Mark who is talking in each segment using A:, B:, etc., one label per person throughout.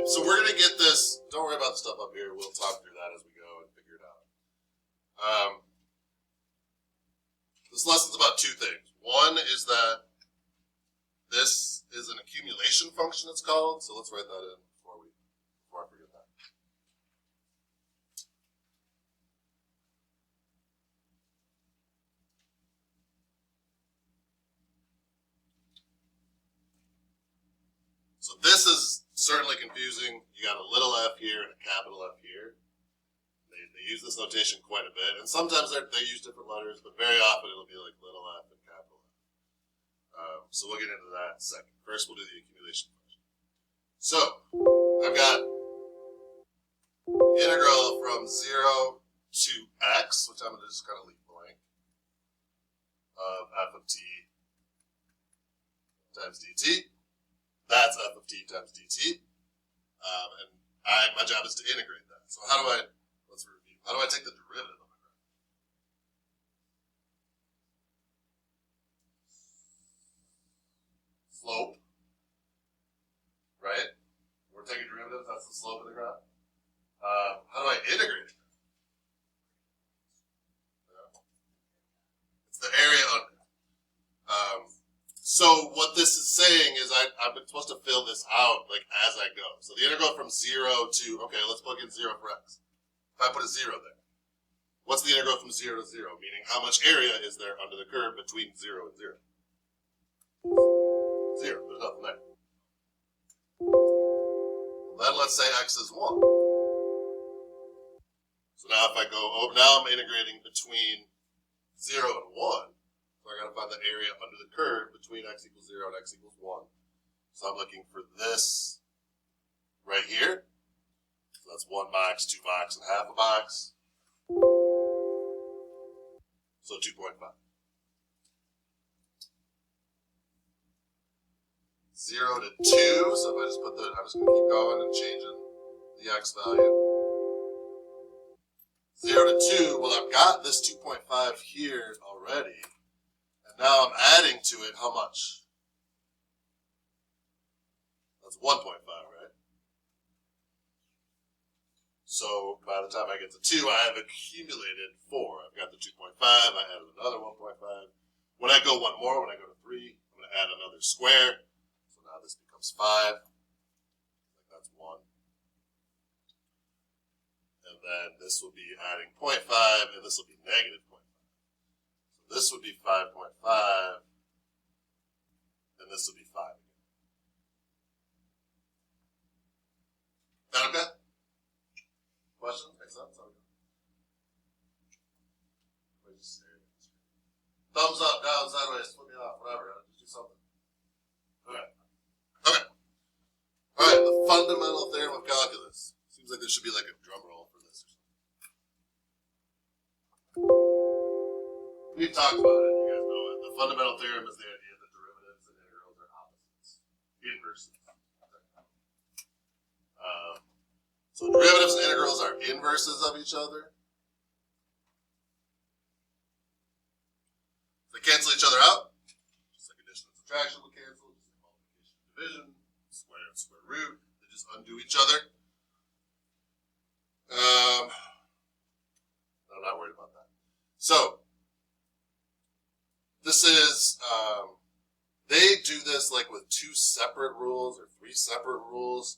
A: so we're going to get this. Don't worry about the stuff up here. We'll talk through that as we go and figure it out. This lesson's about two things. One is that this is an accumulation function, it's called. So let's write that in before I forget that. So this is certainly confusing. You got a little f here and a capital F here. They use this notation quite a bit, and sometimes they use different letters, but very often it'll be like little f and capital F. So we'll get into that in a second. First, we'll do the accumulation function. So I've got integral from 0 to x, which I'm going to just kind of leave blank, of f of t times dt. That's f of t times dt. And my job is to integrate that. So how do I, let's review. How do I take the derivative of my graph? Slope, right? We're taking derivatives, that's the slope of the graph. How do I integrate it? It's the area under. So what this is saying is I'm supposed to fill this out like as I go. So the integral from 0 to, okay, let's plug in 0 for x. If I put a 0 there, what's the integral from 0 to 0? Meaning how much area is there under the curve between 0 and 0? 0, there's nothing there. Well, then let's say x is 1. So now if I go over, now I'm integrating between 0 and 1. So I got to find the area under the curve between x equals 0 and x equals 1. So I'm looking for this right here. So that's 1 box, 2 box, and half a box. So 2.5. 0 to 2. So if I just put the, I'm just going to keep going and changing the x value. 0 to 2. Well, I've got this 2.5 here already. Now I'm adding to it how much? That's 1.5, right? So by the time I get to 2, I have accumulated 4. I've got the 2.5, I added another 1.5. When I go one more, when I go to 3, I'm going to add another square. So now this becomes 5. That's 1. And then this will be adding 0.5, and this will be negative 0.5. This would be 5.5, and this would be 5 again. That okay? Questions? Makes sense? Thumbs up, down, sideways, flip me off, whatever. Just do something. Okay. Okay. All right, the fundamental theorem of calculus. Seems like there should be like a drum roll for this or something. We've talked about it, you guys know it. The fundamental theorem is the idea that derivatives and integrals are opposites, inverses. So derivatives and integrals are inverses of each other. They cancel each other out. Just like addition and subtraction will cancel, just like multiplication and division, square and square root, they just undo each other. I'm not worried about that. So this is, they do this like with 2 separate rules or 3 separate rules.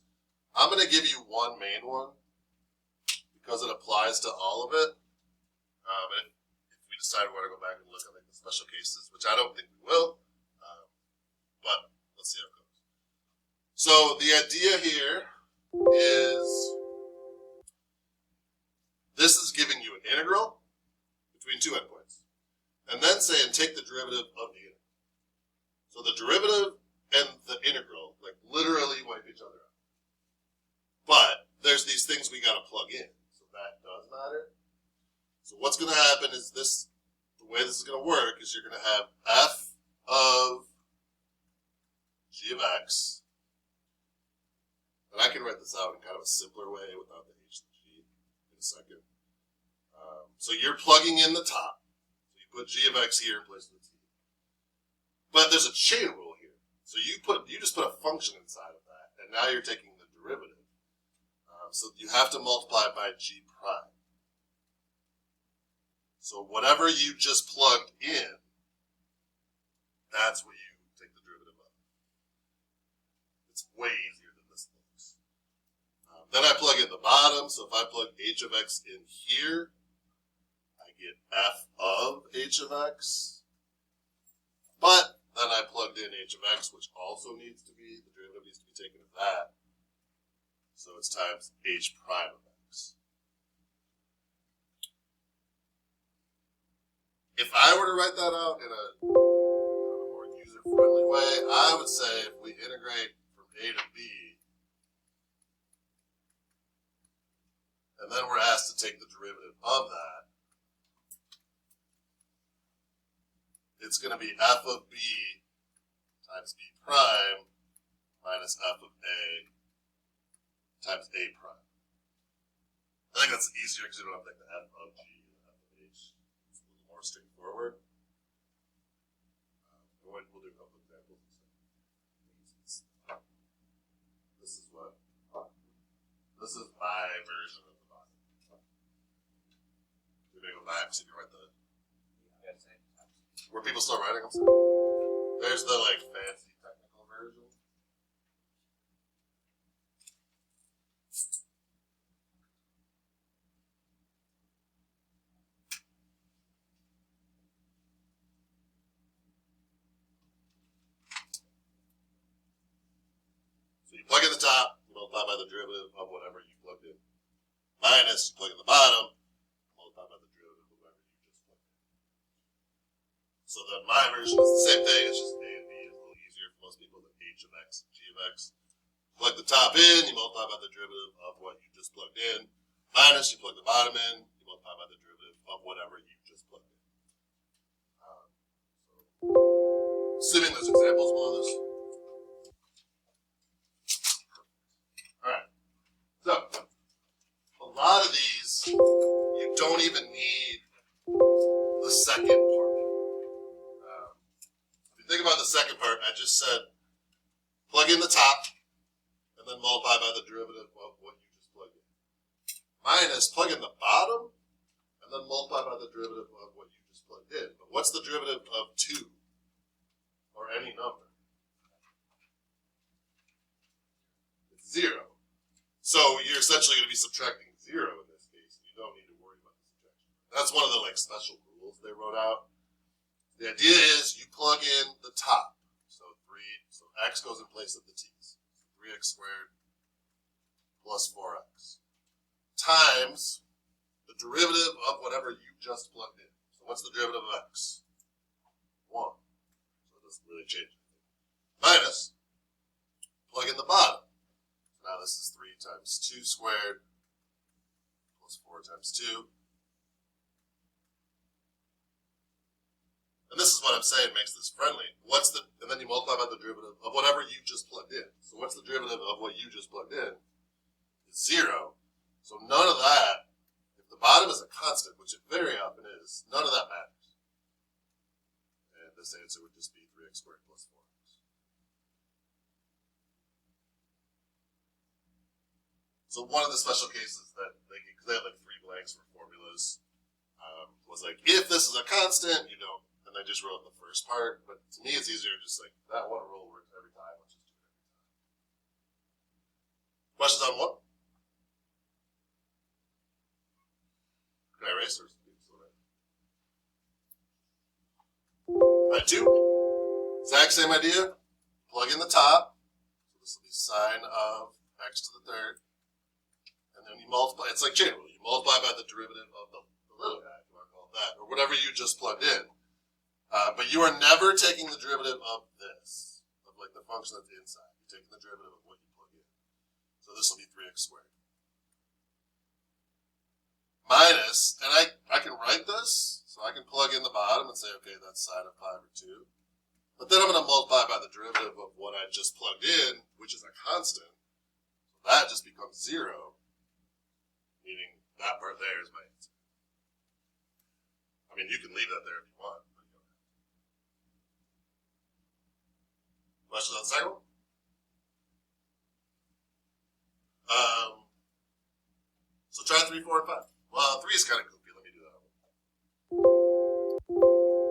A: I'm going to give you one main one because it applies to all of it. And if we decide we want to go back and look at like the special cases, which I don't think we will, but let's see how it goes. So the idea here is this is giving you an integral between 2 endpoints. And then saying take the derivative of the integral. So the derivative and the integral like literally wipe each other out. But there's these things we got to plug in. So that does matter. So what's going to happen is this, the way this is going to work is you're going to have f of g of x. And I can write this out in kind of a simpler way without the h and g in a second. So you're plugging in the top. Put g of x here in place of the t. But there's a chain rule here. So you just put a function inside of that, and now you're taking the derivative So you have to multiply by g prime. So whatever you just plugged in, that's what you take the derivative of. It's way easier than this looks. Then I plug in the bottom. So if I plug h of x in here, I get f of h of x. But then I plugged in h of x, which also needs to be, the derivative needs to be taken of that. So it's times h prime of x. If I were to write that out in a more user-friendly way, I would say if we integrate from a to b, and then we're asked to take the derivative of that, it's going to be f of b times b prime minus f of a times a prime. I think that's easier because you don't have to take the f of g and the f of h. It's a little more straightforward. We'll do a couple examples. This is my version of the bottom. You're going to go back so you can write the... Where people start writing them? There's the like fancy technical version. So you plug in the top, you multiply by the derivative of whatever you plugged in. Minus, you plug in the bottom, multiply by the derivative of whatever you just plugged in. So then my version is the same thing, it's just a and b is a little easier for most people than h of x and g of x. Plug the top in, you multiply by the derivative of what you just plugged in. Minus, you plug the bottom in, you multiply by the derivative of whatever you just plugged in. Assuming there's examples below this. Alright. So, a lot of these, you don't even need the second part. If you think about the second part, I just said plug in the top and then multiply by the derivative of what you just plugged in. Minus plug in the bottom and then multiply by the derivative of what you just plugged in. But what's the derivative of 2 or any number? It's 0. So you're essentially going to be subtracting 0 in this case. You don't need to worry about the subtraction. That's one of the like special rules they wrote out. The idea is you plug in the top. So x goes in place of the t's. 3x squared plus 4x times the derivative of whatever you just plugged in. So what's the derivative of x? 1. So it doesn't really change anything. Minus, plug in the bottom. Now this is 3 times 2 squared plus 4 times 2. And this is what I'm saying makes this friendly. And then you multiply by the derivative of whatever you just plugged in. So what's the derivative of what you just plugged in? It's 0. So none of that, if the bottom is a constant, which it very often is, none of that matters. And this answer would just be 3x squared plus 4x. So one of the special cases that because they had like 3 blanks for formulas, was like, if this is a constant, you don't. And I just wrote the first part, but to me it's easier just like, that one rule works every time, let's just do it every time. Questions on what? Can I erase or Alright, 2. Exact same idea. Plug in the top. So this will be sine of x to the third. And then you multiply, it's like chain rule. You multiply by the derivative of the little guy, if you want to call it that, or whatever you just plugged in. But you are never taking the derivative of this, of like the function that's inside. You're taking the derivative of what you plug in. So this will be 3x squared. Minus, and I can write this, so I can plug in the bottom and say, okay, that's sine of pi over 2. But then I'm going to multiply by the derivative of what I just plugged in, which is a constant. So that just becomes 0, meaning that part there is my answer. I mean, you can leave that there if you want. Questions on the second one? try 3, 4, and 5. Well, 3 is kind of goofy. Let me do that.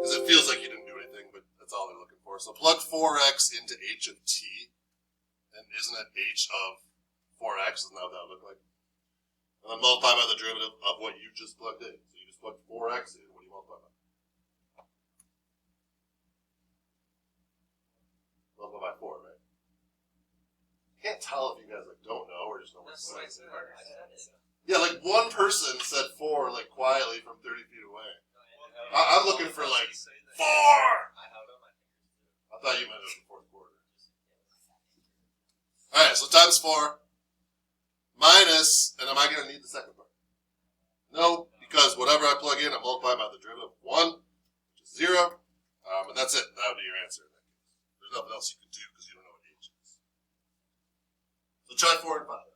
A: Because it feels like you didn't do anything, but that's all they're looking for. So plug 4x into h of t. And isn't it h of 4x? Isn't that what that would look like? And then multiply by the derivative of what you just plugged in. So you just plugged 4x in. What do you multiply by? Multiply by 4, right? Can't tell if you guys like don't know or just know what's going on. Yeah, like one person said 4 like quietly from 30 feet away. I'm looking for like 4. I thought you meant it was the fourth quarter. All right, so times 4 minus, and am I going to need the second part? No, because whatever I plug in, I multiply by the derivative of 1, which is 0, and that's it. That would be your answer in that case. There's nothing else you can do because you don't know what h is. So try 4 and 5.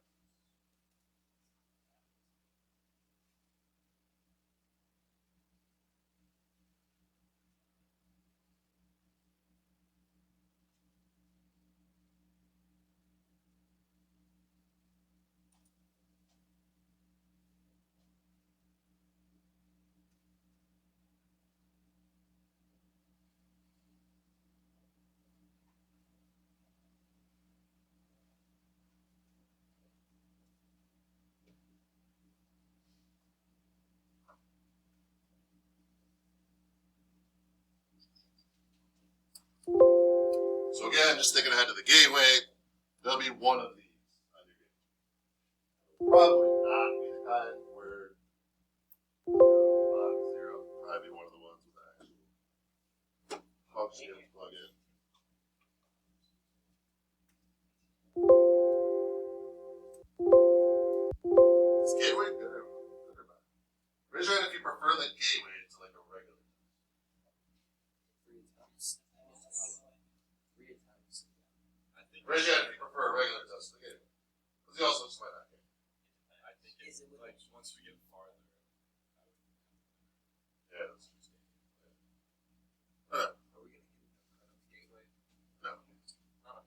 A: So again, just thinking ahead to the gateway, there'll be one of these on your gateway. Probably not be the kind where 0, probably be one of the ones with the actual function you have to plug in. Is gateway good or bad? Raise your hand if you prefer the gateway to like a regular. Raise your hand if you prefer a regular test to the gateway. Because you also just might not get it.
B: I think it's like once we get farther.
A: Yeah, that's just Alright.
B: Are we going to get a gateway?
A: No.
B: Not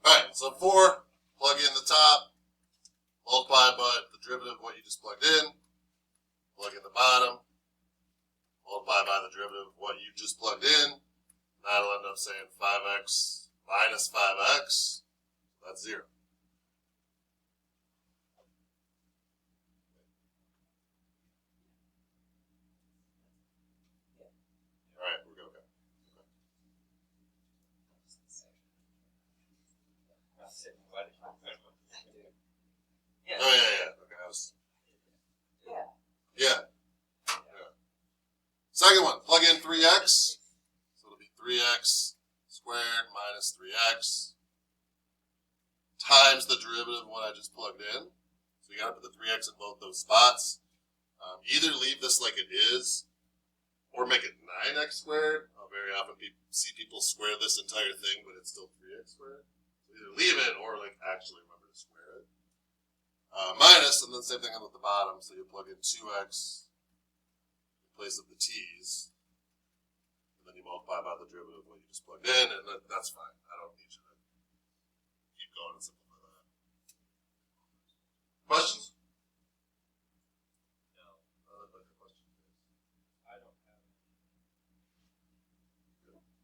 A: Alright, so 4, plug in the top, multiply by the derivative of what you just plugged in, plug in the bottom, multiply by the derivative of what you just plugged in. That'll end up saying 5x minus 5x. That's 0. Alright, we're good.
B: Yeah.
A: Oh, yeah. Okay, Yeah. Second one, plug in 3x. So it'll be 3x squared minus 3x times the derivative of what I just plugged in. So you gotta put the 3x in both those spots. Either leave this like it is, or make it 9x squared. Very often see people square this entire thing, but it's still 3x squared. So either leave it or like actually remember to square it. Minus, and then same thing with the bottom. So you plug in 2x in place of the t's, and then you multiply by the derivative of what you just plugged in, and that's fine. I don't need you to keep going and simplify that. Questions?
B: No, I don't have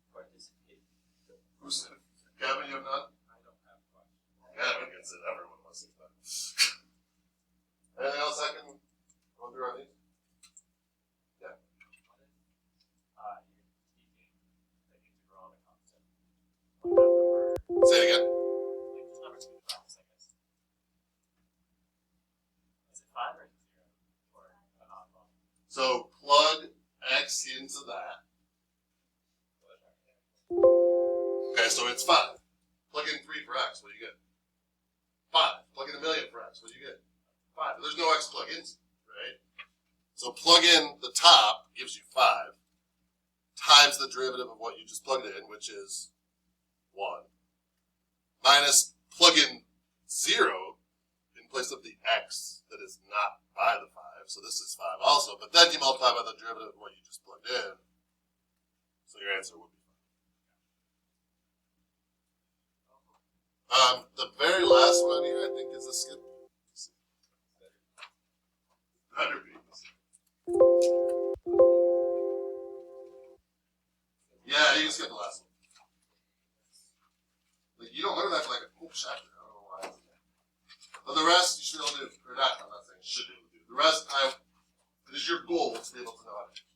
B: participate.
A: Who said it? Kevin, you have none?
B: I don't have questions.
A: Kevin gets it. Everyone must have done. Anything else I can go through on these?
B: You're teaching the integral on a constant.
A: Say it again.
B: Like the number 2 times, I guess. Is it 5 or is it 0? Or an odd one?
A: So plug x into that. Okay, so it's 5. Plug in 3 for x. What do you get? 5. Plug in 1,000,000 for x. What do you get? 5. There's no x plug-ins, right? So plug in the top gives you 5 times the derivative of what you just plugged in, which is 1, minus plug in 0 in place of the x that is not by the 5. So this is 5 also, but then you multiply by the derivative of what you just plugged in. So your answer would be 5. The very last one here, I think, is a skip Yeah, you can skip the last one. Like, you don't learn that for like a whole chapter. I don't know why. But the rest you should be able to do. Or not, I'm not saying should be able to do. The rest, it is your goal to be able to know how to do.